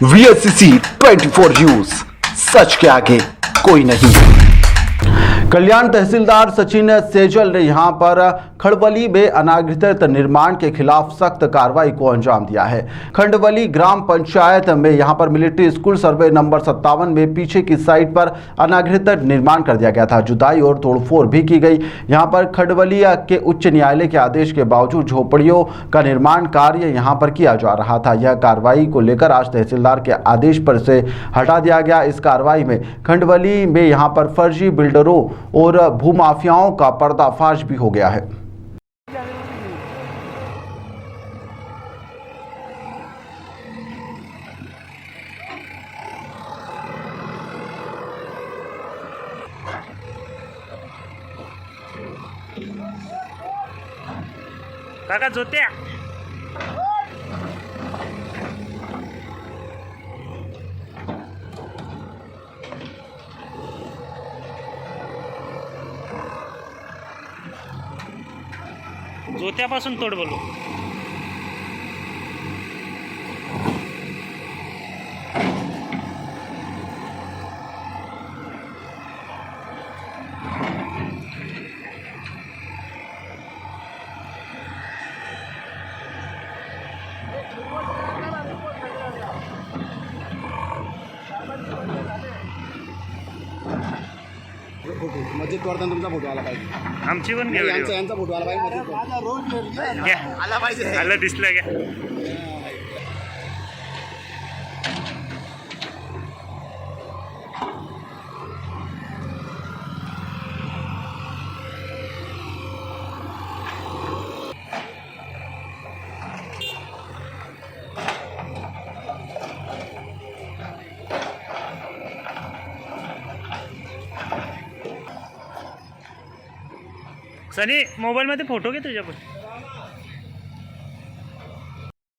VSCC 24 news, सच के आगे कोई नहीं। कल्याण तहसीलदार सचिन सेजल ने यहां पर खंडवली में अनाधिकृत निर्माण के खिलाफ सख्त कार्रवाई को अंजाम दिया है। खंडवली ग्राम पंचायत में यहां पर मिलिट्री स्कूल सर्वे नंबर 57 में पीछे की साइड पर अनाधिकृत निर्माण कर दिया गया था। जुताई और तोड़फोड़ भी की गई। यहां पर खंडवली के उच्च न्यायालय के आदेश के बावजूद झोपड़ियों का निर्माण कार्य यहां पर किया जा रहा था। यह कार्रवाई को लेकर आज तहसीलदार के आदेश पर से हटा दिया गया। इस कार्रवाई में खंडवली में यहां पर फर्जी बिल्डरों और भूमाफियाओं का पर्दाफाश भी हो गया है। काका जोत्या जोत्यापासून तोड बोलू। मस्जिद तोडताना तुमचा फोटो आला पाहिजे। आमची पण घ्या यांचा फोटो आला पाहिजे। घ्या आला पाहिजे। आलं दिसलं घ्या। सनी मोबाईल मध्ये फोटो घे तुझ्या पण।